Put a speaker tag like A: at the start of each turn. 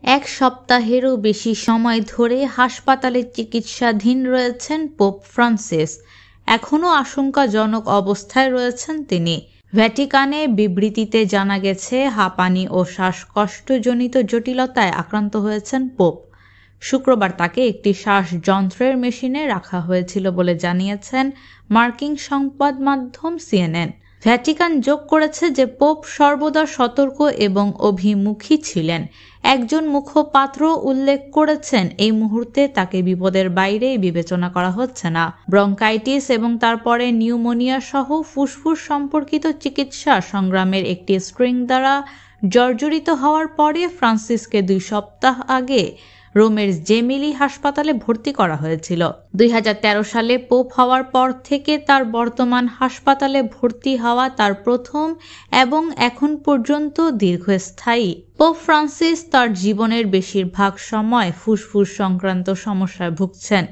A: এক সপ্তাহেরও বেশি সময় ধরে হাসপাতালে চিকিৎসাধীন রয়েছেন পোপ ফ্রান্সিস। এখনও আশঙ্কাজনক অবস্থায় রয়েছেন তিনি। ভ্যাটিকানে বিবৃতিতে জানা গেছে, হাঁপানি ও শ্বাসকষ্টজনিত জটিলতায় আক্রান্ত হয়েছেন পোপ। শুক্রবার তাকে একটি শ্বাসযন্ত্রের মেশিনে রাখা হয়েছিল বলে জানিয়েছেন মার্কিন সংবাদ মাধ্যম সিএনএন। ভ্যাটিকান যোগ করেছে যে পোপ সর্বদা সতর্ক এবং অভিমুখী ছিলেন। একজন মুখপাত্র উল্লেখ করেছেন, এই মুহূর্তে তাকে বিপদের বাইরে বিবেচনা করা হচ্ছে না। ব্রঙ্কাইটিস এবং তারপরে নিউমোনিয়া সহ ফুসফুস সম্পর্কিত চিকিৎসা সংগ্রামের একটি স্ট্রিং দ্বারা জর্জরিত হওয়ার পরে ফ্রান্সিসকে 2 সপ্তাহ আগে রোমের জেমিলি হাসপাতালে ভর্তি করা হয়েছিল। 2013 সালে পোপ হওয়ার পর থেকে তার বর্তমান হাসপাতালে ভর্তি হওয়া তার প্রথম এবং এখন পর্যন্ত দীর্ঘস্থায়ী। পোপ ফ্রান্সিস তার জীবনের বেশিরভাগ সময় ফুসফুস সংক্রান্ত সমস্যায় ভুগছেন।